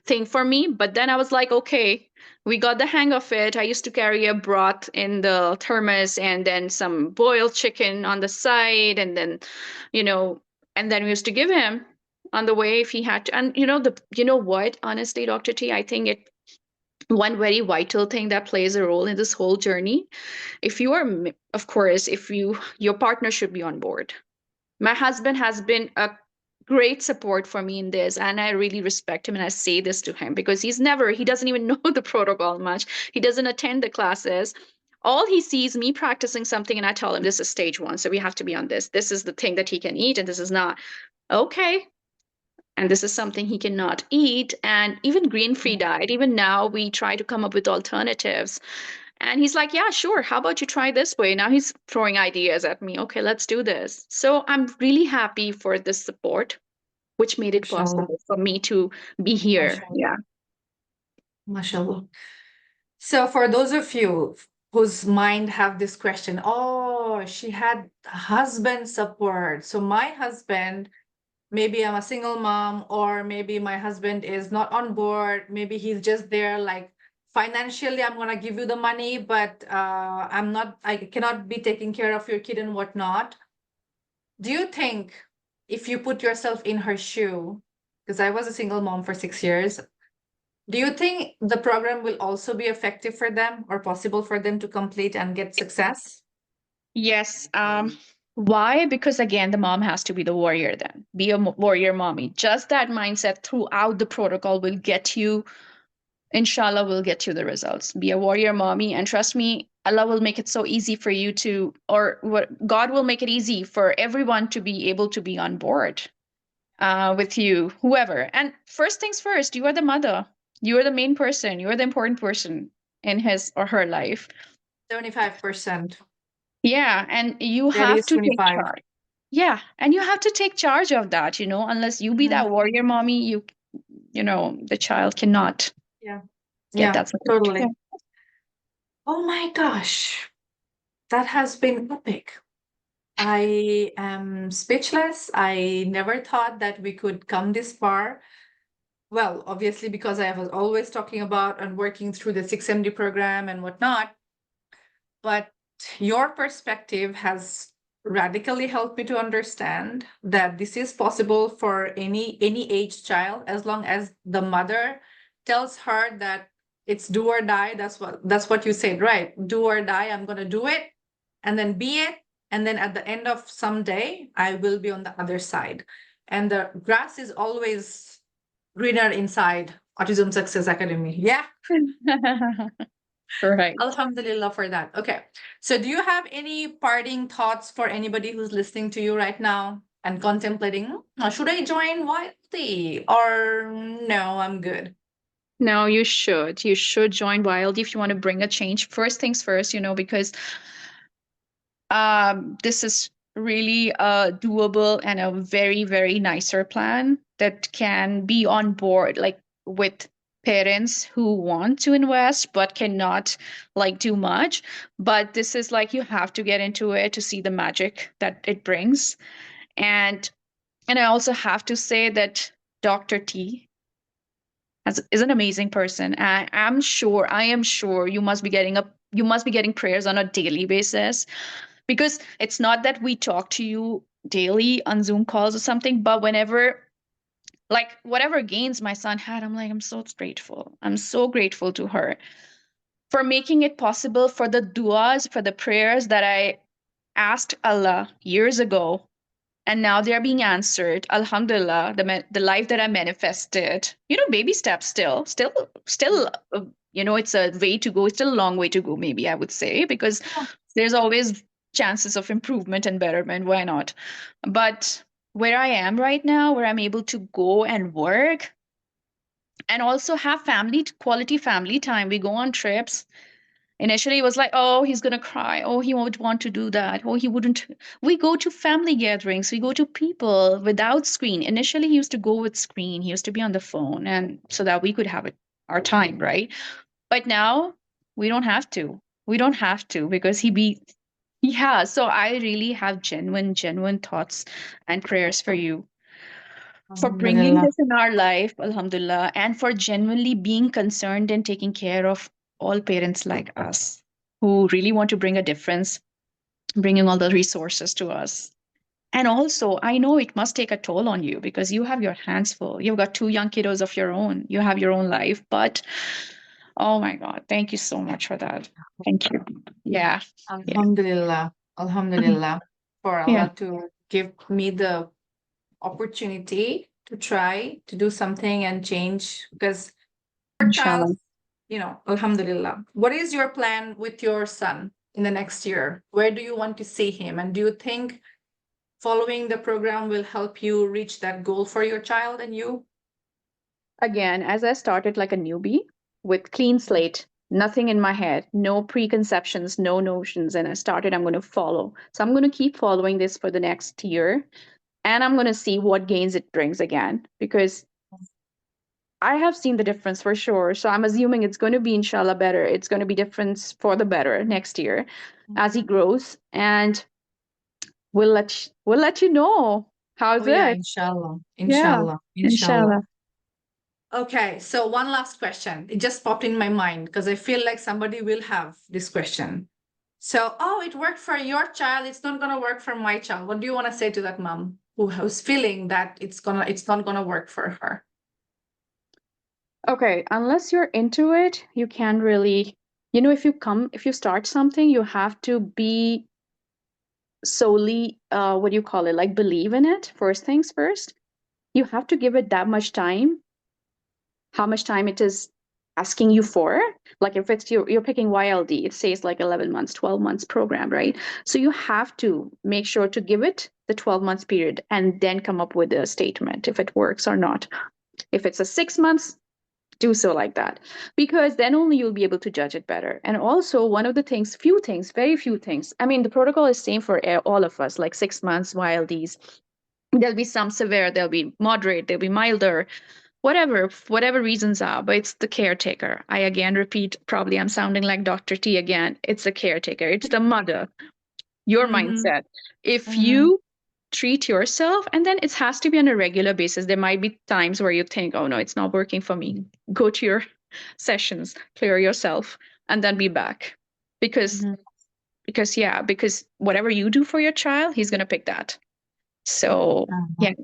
thing for me. But then I was like, okay, we got the hang of it. I used to carry a broth in the thermos and then some boiled chicken on the side. And then, you know, and then we used to give him on the way if he had to. And you know what, honestly, Dr. T, I think it one very vital thing that plays a role in this whole journey, if you are of course, if your partner should be on board. My husband has been a great support for me in this, and I really respect him, and I say this to him because he doesn't even know the protocol much. He doesn't attend the classes. All he sees me practicing something, and I tell him this is stage 1, so we have to be on this is the thing that he can eat and this is not. Okay, and this is something he cannot eat. And even grain free diet, even now we try to come up with alternatives. And he's like, yeah, sure, how about you try this way? Now he's throwing ideas at me. Okay, let's do this. So I'm really happy for this support, which made it Mashallah. possible for me to be here. Mashallah. Yeah. Mashallah. So for those of you whose mind have this question, oh, she had husband support. So my husband, maybe I'm a single mom, or maybe my husband is not on board. Maybe he's just there like financially, I'm gonna give you the money, but I cannot be taking care of your kid and whatnot. Do you think if you put yourself in her shoe, because I was a single mom for 6 years, do you think the program will also be effective for them or possible for them to complete and get success? Yes. Why? Because again, the mom has to be the warrior then, be a warrior mommy. Just that mindset throughout the protocol will get you, inshallah, will get you the results. Be a warrior mommy, and trust me, Allah will make it so easy for you to, or what God will make it easy for everyone to be able to be on board with you, whoever. And first things first, you are the mother. You are the main person. You are the important person in his or her life. 75%. Yeah, and you That have is to take 25. charge. Yeah, and you have to take charge of that, unless you be Mhm. that warrior mommy, the child cannot Yeah. get Yeah, that support. Yeah. totally. Oh my gosh, that has been epic. I am speechless. I never thought that we could come this far. Well, obviously, because I was always talking about and working through the 6MD program and whatnot. But your perspective has radically helped me to understand that this is possible for any age child, as long as the mother tells her that it's do or die. That's what you said, right? Do or die, I'm gonna do it, and then be it. And then at the end of some day, I will be on the other side. And the grass is always greener inside Autism Success Academy. Yeah. Right. Alhamdulillah for that. Okay. So do you have any parting thoughts for anybody who's listening to you right now and contemplating, should I join YLD or no, I'm good? No, you should. You should join YLD if you want to bring a change. First things first, because this is really a doable and a very, very nicer plan that can be on board, like with parents who want to invest but cannot like do much. But this is like you have to get into it to see the magic that it brings. And I also have to say that Dr. T is an amazing person. I am sure you must be getting prayers on a daily basis, because it's not that we talk to you daily on Zoom calls or something, but whenever, like, whatever gains my son had, I'm like, I'm so grateful. I'm so grateful to her for making it possible, for the duas, for the prayers that I asked Allah years ago, and now they're being answered. Alhamdulillah, the life that I manifested, baby steps, still it's a way to go. It's still a long way to go, maybe I would say, because there's always chances of improvement and betterment. Why not? But where I am right now, where I'm able to go and work and also have quality family time, we go on trips. Initially, it was like, oh, he's going to cry. Oh, he won't want to do that. Oh, he wouldn't. We go to family gatherings. We go to people without screen. Initially, he used to go with screen. He used to be on the phone, and so that we could have our time, right? But now we don't have to. We don't have to because yeah. So I really have genuine thoughts and prayers for you for bringing Alhamdulillah. this in our life, Alhamdulillah, and for genuinely being concerned and taking care of all parents like us who really want to bring a difference, bringing all the resources to us. And also, I know it must take a toll on you because you have your hands full. You've got two young kiddos of your own. You have your own life. But oh my God, thank you so much for that. Thank you. Yeah. Yeah. Alhamdulillah. Mhm. Alhamdulillah for Yeah. Allah to give me the opportunity to try to do something and change because your child, Inshallah. Alhamdulillah. What is your plan with your son in the next year? Where do you want to see him? And do you think following the program will help you reach that goal for your child and you? Again, as I started like a newbie with clean slate, nothing in my head, no preconceptions, no notions, and I started, I'm going to follow. So I'm going to keep following this for the next year and I'm going to see what gains it brings again because I have seen the difference for sure. So I'm assuming it's going to be inshallah better. It's going to be difference for the better next year as he grows and we'll let you know. Oh How's yeah, it? inshallah. Yeah, Inshallah. Inshallah. inshallah. Okay, so one last question. It just popped in my mind because I feel like somebody will have this question. So, oh, it worked for your child. It's not gonna work for my child. What do you want to say to that mom who's feeling that it's not gonna work for her? Okay, unless you're into it, you can't really, if you start something, you have to be solely, what do you call it, like believe in it, first things first. You have to give it that much time, how much time it is asking you for. Like if it's you're picking YLD, it says like 11 months, 12 months program, right? So you have to make sure to give it the 12 months period and then come up with a statement if it works or not. If it's a 6 months, do so like that because then only you'll be able to judge it better. And also one of the things, few things, very few things, I mean the protocol is same for all of us, like 6 months ylds. There'll be some severe, there'll be moderate, there'll be milder, whatever reasons are, but it's the caretaker. I again repeat, probably I'm sounding like Dr. T again. It's the caretaker, it's the mother, your Mm-hmm. mindset. If Mm-hmm. you treat yourself, and then it has to be on a regular basis. There might be times where you think, oh no, it's not working for me. Go to your sessions, clear yourself, and then be back. Because Mm-hmm. because whatever you do for your child, he's gonna pick that. So Uh-huh. yeah.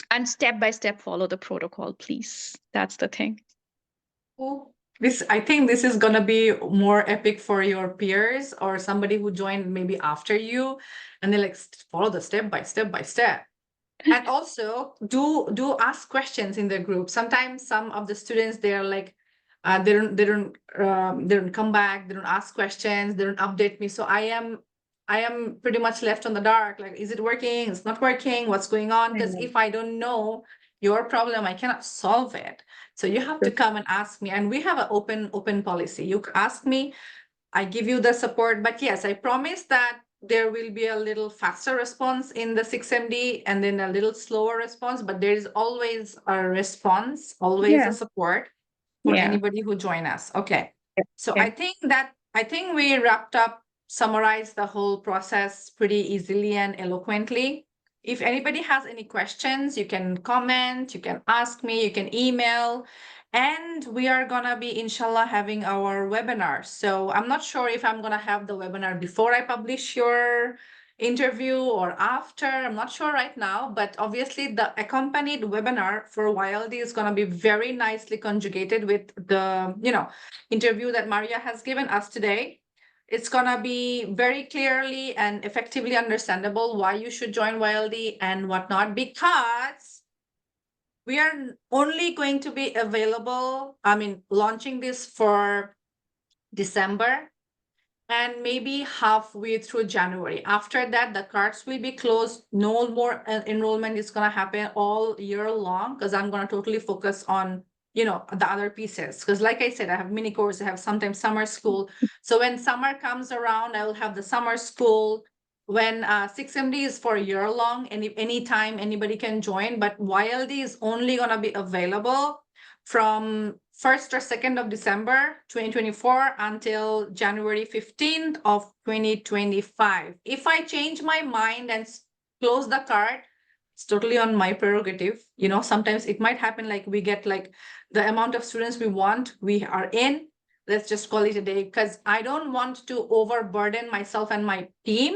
And step by step follow the protocol, please. That's the thing. Cool. I think this is gonna be more epic for your peers or somebody who joined maybe after you, and they like follow the step by step by step. And also do ask questions in the group. Sometimes some of the students they're like they don't come back, they don't ask questions, they don't update me. So I am pretty much left on the dark. Like, is it working? It's not working. What's going on? Because if I don't know your problem, I cannot solve it. So you have to come and ask me. And we have an open policy. You ask me, I give you the support. But yes, I promise that there will be a little faster response in the 6MD and then a little slower response, but there is always a response, always Yeah, a support for yeah, anybody who join us. Okay. So yeah. I think we wrapped up, summarized the whole process pretty easily and eloquently. If anybody has any questions, you can comment, you can ask me, you can email. And we are gonna be, inshallah, having our webinar. So I'm not sure if I'm gonna have the webinar before I publish your interview or after. I'm not sure right now, but obviously the accompanied webinar for YLD is gonna be very nicely conjugated with the, interview that Maria has given us today. It's gonna be very clearly and effectively understandable why you should join YLD and whatnot, because we are only going to be available, launching this for December and maybe halfway through January. After that, the cards will be closed. No more enrollment is going to happen all year long because I'm going to totally focus on, the other pieces. Because like I said, I have mini course, I have sometimes summer school. So when summer comes around, I will have the summer school. When 6MD is for a year long, and if anytime anybody can join, but YLD is only going to be available from 1st or 2nd of December 2024 until January 15th of 2025. If I change my mind and close the card, it's totally on my prerogative. You know, sometimes it might happen like we get like the amount of students we want, we are in. Let's just call it a day, because I don't want to overburden myself and my team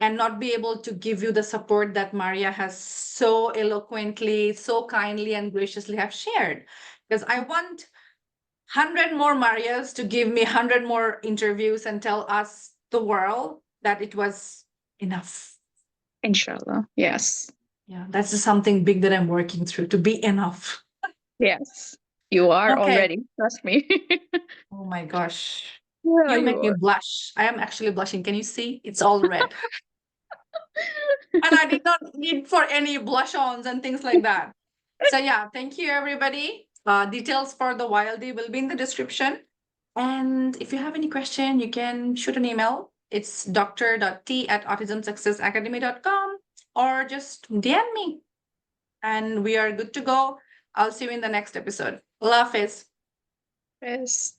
and not be able to give you the support that Maria has so eloquently, so kindly and graciously have shared. Because I want 100 more Marias to give me 100 more interviews and tell us, the world, that it was enough. Inshallah. Yes. Yeah, that's just something big that I'm working through, to be enough. Yes. You are Okay. already. Trust me. Oh my gosh. Yeah, You you make me are. blush. I am actually blushing. Can you see? It's all red. And I did not need for any blush ons and things like that. So yeah, thank you everybody. Details for the YLD will be in the description. And if you have any question, you can shoot an email. It's dr.t@autismsuccessacademy.com, or just DM me. And we are good to go. I'll see you in the next episode. Allah Hafiz. Yes.